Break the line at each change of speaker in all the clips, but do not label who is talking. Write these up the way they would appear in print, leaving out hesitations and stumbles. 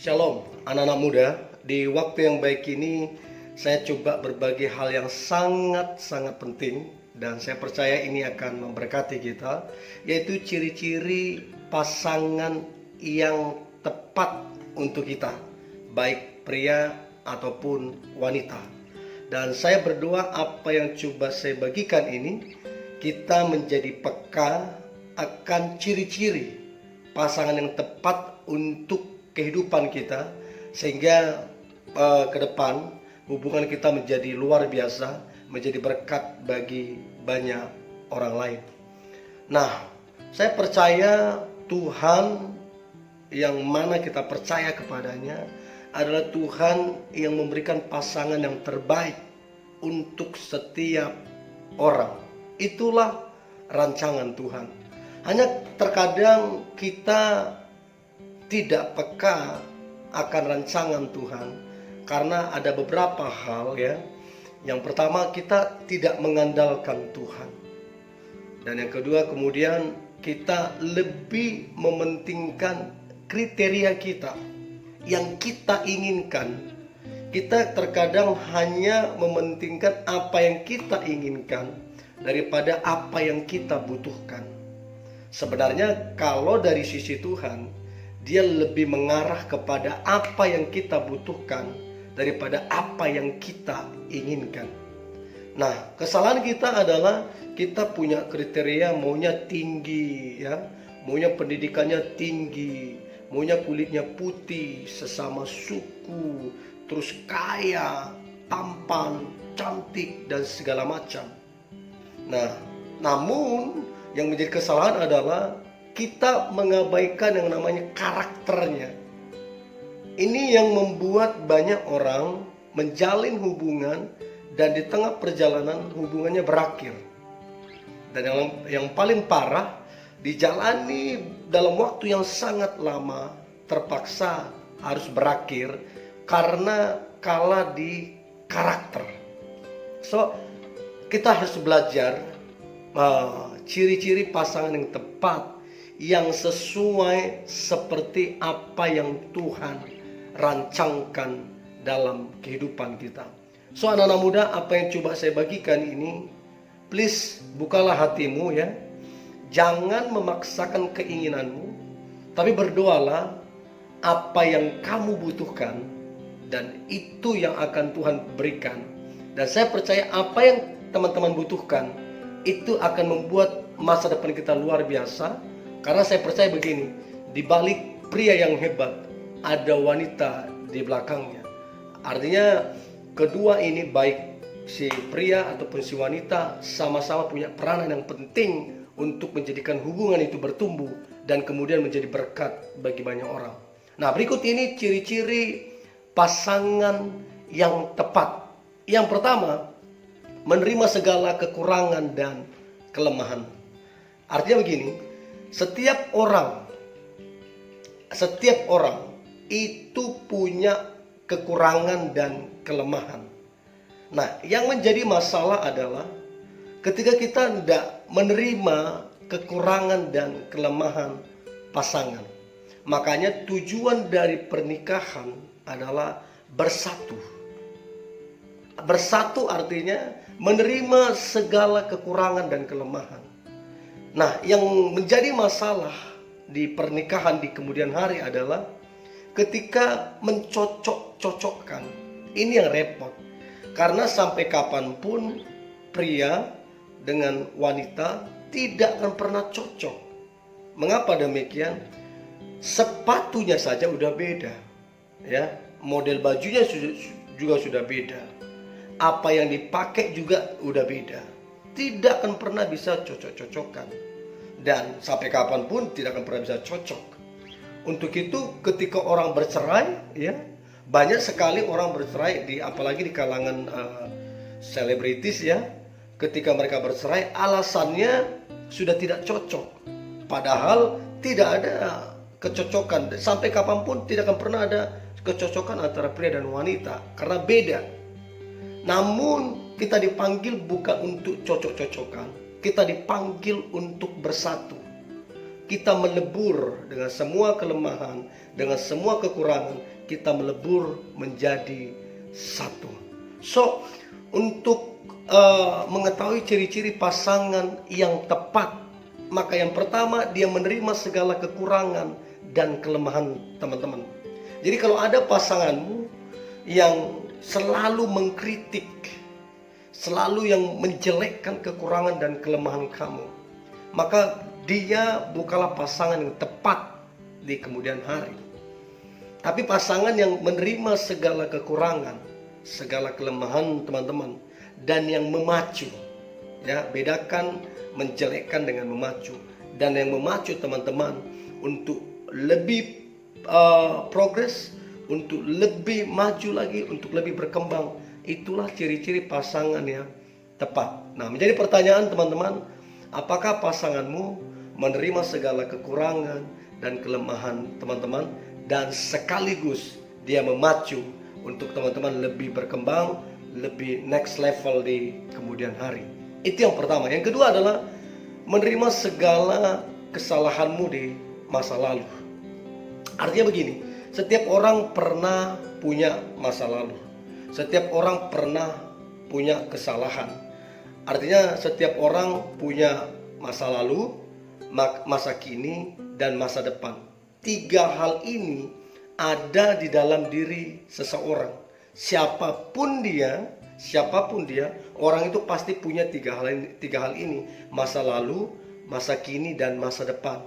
Shalom, anak-anak muda. Di waktu yang baik ini, saya coba berbagi hal yang sangat-sangat penting dan saya percaya ini akan memberkati kita, yaitu ciri-ciri pasangan yang tepat untuk kita, baik pria ataupun wanita. Dan saya berdoa apa yang coba saya bagikan ini, kita menjadi peka akan ciri-ciri pasangan yang tepat untuk kehidupan kita, sehingga ke depan hubungan kita menjadi luar biasa, menjadi berkat bagi banyak orang lain. Nah, saya percaya Tuhan yang mana kita percaya kepadanya adalah Tuhan yang memberikan pasangan yang terbaik untuk setiap orang. Itulah rancangan Tuhan. Hanya terkadang kita tidak peka akan rancangan Tuhan karena ada beberapa hal ya. Yang pertama, kita tidak mengandalkan Tuhan. Dan yang kedua, kemudian kita lebih mementingkan kriteria kita yang kita inginkan. Kita terkadang hanya mementingkan apa yang kita inginkan daripada apa yang kita butuhkan. Sebenarnya kalau dari sisi Tuhan, Dia lebih mengarah kepada apa yang kita butuhkan daripada apa yang kita inginkan. Nah, kesalahan kita adalah kita punya kriteria maunya tinggi ya, maunya pendidikannya tinggi, maunya kulitnya putih, sesama suku, terus kaya, tampan, cantik dan segala macam. Nah, namun yang menjadi kesalahan adalah kita mengabaikan yang namanya karakternya. Ini yang membuat banyak orang menjalin hubungan dan di tengah perjalanan hubungannya berakhir. Dan yang paling parah, dijalani dalam waktu yang sangat lama, terpaksa harus berakhir karena kalah di karakter. So, kita harus belajar ciri-ciri pasangan yang tepat, yang sesuai seperti apa yang Tuhan rancangkan dalam kehidupan kita. So, anak-anak muda, apa yang coba saya bagikan ini, please bukalah hatimu ya. Jangan memaksakan keinginanmu, tapi berdoalah apa yang kamu butuhkan, dan itu yang akan Tuhan berikan. Dan saya percaya apa yang teman-teman butuhkan itu akan membuat masa depan kita luar biasa. Karena saya percaya begini, di balik pria yang hebat ada wanita di belakangnya. Artinya kedua ini, baik si pria ataupun si wanita, sama-sama punya peranan yang penting untuk menjadikan hubungan itu bertumbuh dan kemudian menjadi berkat bagi banyak orang. Nah, berikut ini ciri-ciri pasangan yang tepat. Yang pertama, menerima segala kekurangan dan kelemahan. Artinya begini, setiap orang itu punya kekurangan dan kelemahan. Nah, yang menjadi masalah adalah ketika kita tidak menerima kekurangan dan kelemahan pasangan. Makanya tujuan dari pernikahan adalah bersatu. Bersatu artinya menerima segala kekurangan dan kelemahan. Nah, yang menjadi masalah di pernikahan di kemudian hari adalah ketika mencocok-cocokkan. Ini yang repot. Karena sampai kapanpun pria dengan wanita tidak akan pernah cocok. Mengapa demikian? Sepatunya saja udah beda. Ya, model bajunya juga sudah beda. Apa yang dipakai juga udah beda. Tidak akan pernah bisa cocok-cocokan. Dan sampai kapanpun tidak akan pernah bisa cocok. Untuk itu ketika orang bercerai ya, banyak sekali orang bercerai apalagi di kalangan selebritis ya. Ketika mereka bercerai alasannya sudah tidak cocok. Padahal tidak ada kecocokan. Sampai kapanpun tidak akan pernah ada kecocokan antara pria dan wanita karena beda. Namun kita dipanggil bukan untuk cocok-cocokan. Kita dipanggil untuk bersatu. Kita melebur dengan semua kelemahan, dengan semua kekurangan. kita melebur menjadi satu. So, untuk mengetahui ciri-ciri pasangan yang tepat, maka yang pertama, dia menerima segala kekurangan dan kelemahan teman-teman. Jadi kalau ada pasanganmu yang selalu mengkritik, selalu yang menjelekkan kekurangan dan kelemahan kamu, maka dia bukanlah pasangan yang tepat di kemudian hari. Tapi pasangan yang menerima segala kekurangan, segala kelemahan teman-teman, dan yang memacu, ya, bedakan menjelekkan dengan memacu. Dan yang memacu teman-teman untuk lebih progres, untuk lebih maju lagi, untuk lebih berkembang. Itulah ciri-ciri pasangan yang tepat. Nah, menjadi pertanyaan teman-teman, apakah pasanganmu menerima segala kekurangan dan kelemahan teman-teman, dan sekaligus dia memacu untuk teman-teman lebih berkembang, lebih next level di kemudian hari. Itu yang pertama. Yang kedua adalah menerima segala kesalahanmu di masa lalu. Artinya begini, setiap orang pernah punya masa lalu. Setiap orang pernah punya kesalahan. Artinya setiap orang punya masa lalu, masa kini, dan masa depan. Tiga hal ini ada di dalam diri seseorang. Siapapun dia, orang itu pasti punya tiga hal ini, masa lalu, masa kini, dan masa depan.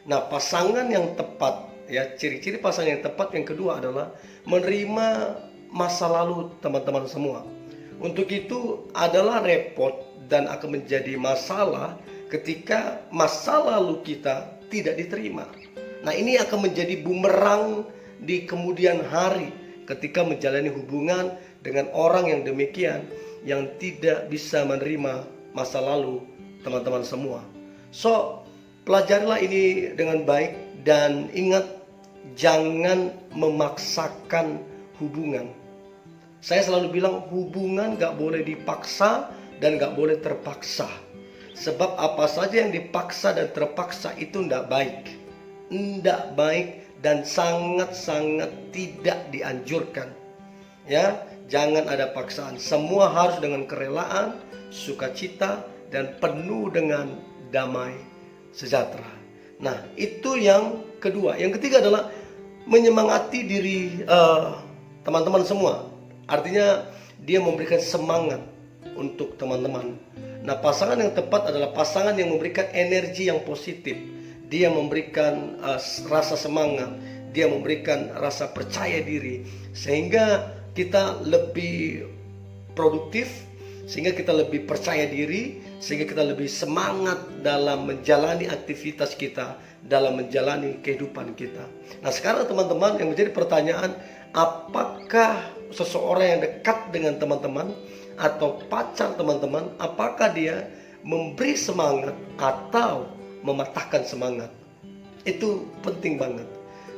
Nah, pasangan yang tepat, ya, ciri-ciri pasangan yang tepat yang kedua adalah menerima masa lalu teman-teman semua. Untuk itu adalah repot dan akan menjadi masalah ketika masa lalu kita tidak diterima. Nah, ini akan menjadi bumerang di kemudian hari ketika menjalani hubungan dengan orang yang demikian, yang tidak bisa menerima masa lalu teman-teman semua. So, pelajarilah ini dengan baik dan ingat, jangan memaksakan hubungan. Saya selalu bilang hubungan gak boleh dipaksa dan gak boleh terpaksa. Sebab apa saja yang dipaksa dan terpaksa itu tidak baik. Tidak baik dan sangat-sangat tidak dianjurkan. Ya, jangan ada paksaan. Semua harus dengan kerelaan, sukacita, dan penuh dengan damai sejahtera. Nah, itu yang kedua. Yang ketiga adalah menyemangati diri teman-teman semua. Artinya dia memberikan semangat untuk teman-teman. Nah, pasangan yang tepat adalah pasangan yang memberikan energi yang positif. Dia memberikan rasa semangat, dia memberikan rasa percaya diri, sehingga kita lebih produktif, sehingga kita lebih percaya diri, sehingga kita lebih semangat dalam menjalani aktivitas kita, dalam menjalani kehidupan kita. Nah, sekarang teman-teman, yang menjadi pertanyaan, apakah seseorang yang dekat dengan teman-teman atau pacar teman-teman, apakah dia memberi semangat atau mematahkan semangat? Itu penting banget.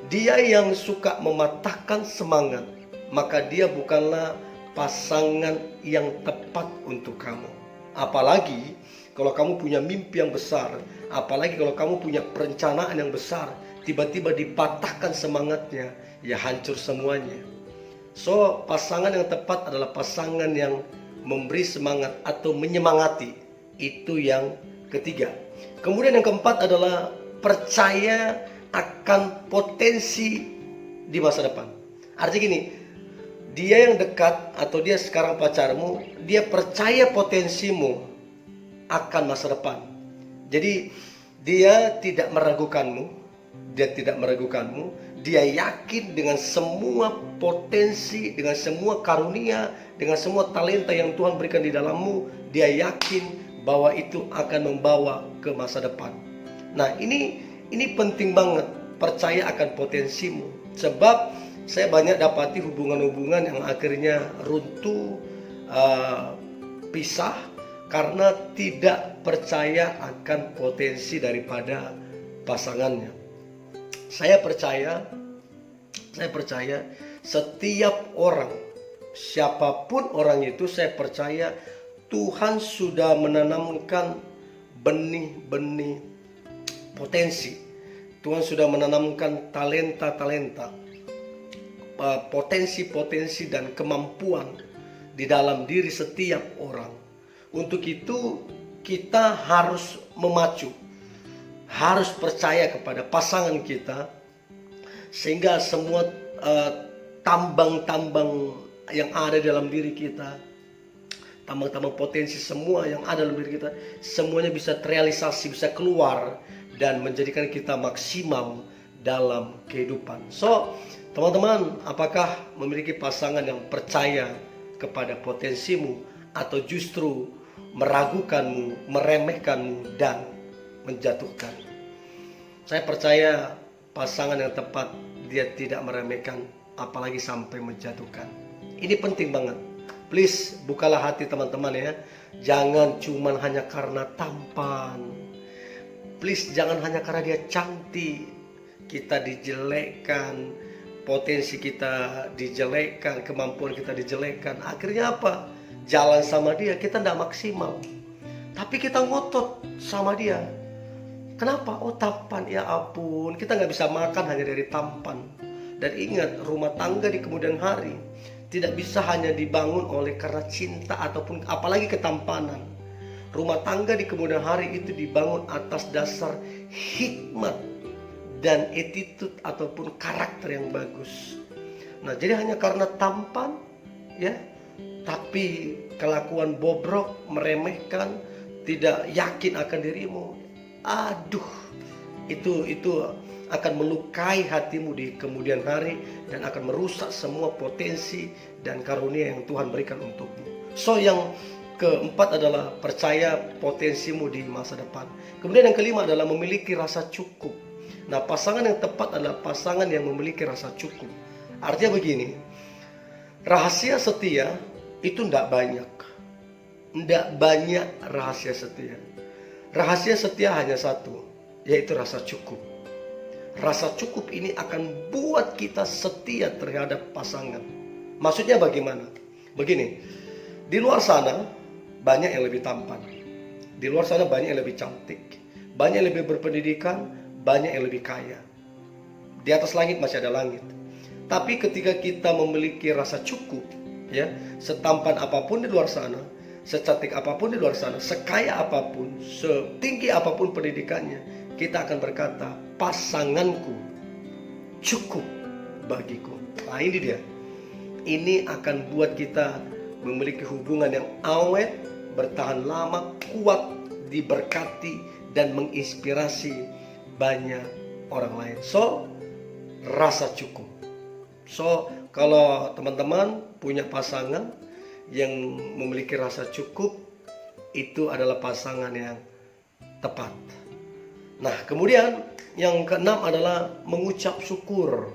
Dia yang suka mematahkan semangat, maka dia bukanlah pasangan yang tepat untuk kamu. Apalagi kalau kamu punya mimpi yang besar, apalagi kalau kamu punya perencanaan yang besar, tiba-tiba dipatahkan semangatnya, ya hancur semuanya. So, pasangan yang tepat adalah pasangan yang memberi semangat atau menyemangati. Itu yang ketiga. Kemudian yang keempat adalah percaya akan potensi di masa depan. Artinya gini, dia yang dekat atau dia sekarang pacarmu, dia percaya potensimu akan masa depan. Jadi dia tidak meragukanmu, dia yakin dengan semua potensi, dengan semua karunia, dengan semua talenta yang Tuhan berikan di dalammu. Dia yakin bahwa itu akan membawa ke masa depan. Nah, ini penting banget, percaya akan potensimu. Sebab saya banyak dapati hubungan-hubungan yang akhirnya runtuh, pisah, karena tidak percaya akan potensi daripada pasangannya. Saya percaya setiap orang, siapapun orang itu, saya percaya Tuhan sudah menanamkan benih-benih potensi. Tuhan sudah menanamkan talenta-talenta potensi-potensi dan kemampuan di dalam diri setiap orang. Untuk itu kita harus memacu, harus percaya kepada pasangan kita, sehingga semua tambang-tambang yang ada dalam diri kita, tambang-tambang potensi semua yang ada dalam diri kita, semuanya bisa terrealisasi, bisa keluar dan menjadikan kita maksimal dalam kehidupan. So, teman-teman, apakah memiliki pasangan yang percaya kepada potensimu atau justru meragukanmu, meremehkanmu, dan menjatuhkan? Saya percaya pasangan yang tepat, dia tidak meremehkan, apalagi sampai menjatuhkan. Ini penting banget. Please, bukalah hati teman-teman ya. Jangan cuman hanya karena tampan. Please, jangan hanya karena dia cantik kita dijelekkan, potensi kita dijelekkan, kemampuan kita dijelekkan. Akhirnya apa? Jalan sama dia kita tidak maksimal, tapi kita ngotot sama dia. Kenapa? Oh, tampan, ya ampun, kita nggak bisa makan hanya dari tampan. Dan ingat, rumah tangga di kemudian hari tidak bisa hanya dibangun oleh karena cinta ataupun apalagi ketampanan. Rumah tangga di kemudian hari itu dibangun atas dasar hikmat dan attitude ataupun karakter yang bagus. Nah, jadi hanya karena tampan ya, tapi kelakuan bobrok, meremehkan, tidak yakin akan dirimu, aduh, itu akan melukai hatimu di kemudian hari dan akan merusak semua potensi dan karunia yang Tuhan berikan untukmu. So, yang keempat adalah percaya potensimu di masa depan. Kemudian yang kelima adalah memiliki rasa cukup. Nah, pasangan yang tepat adalah pasangan yang memiliki rasa cukup. Artinya begini, rahasia setia itu tidak banyak. Tidak banyak rahasia setia. Rahasia setia hanya satu, yaitu rasa cukup. Rasa cukup ini akan buat kita setia terhadap pasangan. Maksudnya bagaimana? Begini, di luar sana banyak yang lebih tampan. Di luar sana banyak yang lebih cantik. Banyak yang lebih berpendidikan, banyak yang lebih kaya. Di atas langit masih ada langit. Tapi ketika kita memiliki rasa cukup, ya, setampan apapun di luar sana, secantik apapun di luar sana, sekaya apapun, setinggi apapun pendidikannya, kita akan berkata, pasanganku cukup bagiku. Nah, ini dia. Ini akan buat kita memiliki hubungan yang awet, bertahan lama, kuat, diberkati, dan menginspirasi banyak orang lain. So, rasa cukup. So, kalau teman-teman punya pasangan yang memiliki rasa cukup, itu adalah pasangan yang tepat. Nah, kemudian yang keenam adalah mengucap syukur.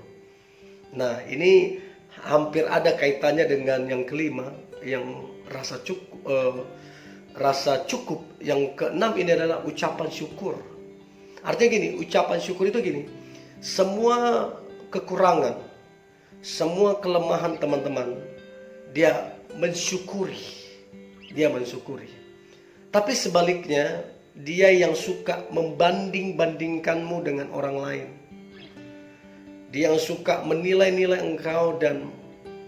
Nah, ini hampir ada kaitannya dengan yang kelima, yang rasa cukup. Rasa cukup yang keenam ini adalah ucapan syukur. Artinya gini, ucapan syukur itu gini, semua kekurangan, semua kelemahan teman-teman, dia mensyukuri. Dia mensyukuri. Tapi sebaliknya, dia yang suka membanding-bandingkanmu dengan orang lain. Dia yang suka menilai-nilai engkau dan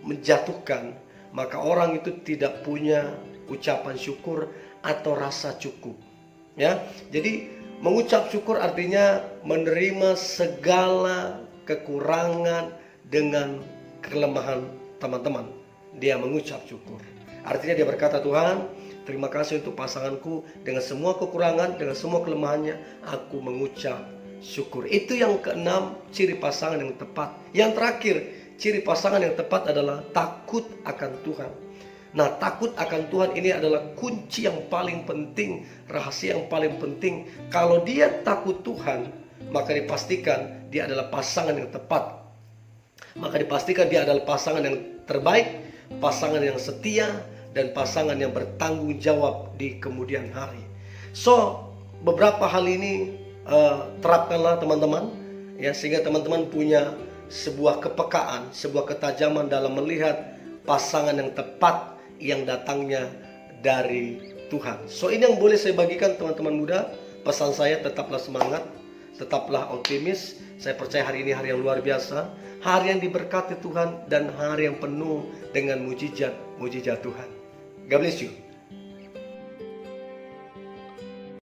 menjatuhkan, maka orang itu tidak punya ucapan syukur atau rasa cukup. Ya, jadi mengucap syukur artinya menerima segala kekurangan dengan kelemahan teman-teman. Dia mengucap syukur. Artinya dia berkata, Tuhan, terima kasih untuk pasanganku dengan semua kekurangan, dengan semua kelemahannya, aku mengucap syukur. Itu yang keenam, ciri pasangan yang tepat. Yang terakhir, ciri pasangan yang tepat adalah takut akan Tuhan. Nah, takut akan Tuhan ini adalah kunci yang paling penting, rahasia yang paling penting. Kalau dia takut Tuhan, maka dipastikan dia adalah pasangan yang tepat. Maka dipastikan dia adalah pasangan yang terbaik, pasangan yang setia, dan pasangan yang bertanggung jawab di kemudian hari. So, beberapa hal ini terapkanlah teman-teman, ya, sehingga teman-teman punya sebuah kepekaan, sebuah ketajaman dalam melihat pasangan yang tepat yang datangnya dari Tuhan. So, ini yang boleh saya bagikan teman-teman muda. Pesan saya, tetaplah semangat, Tetaplah optimis. Saya percaya hari ini hari yang luar biasa, hari yang diberkati Tuhan, dan hari yang penuh dengan mujizat Tuhan. God bless you.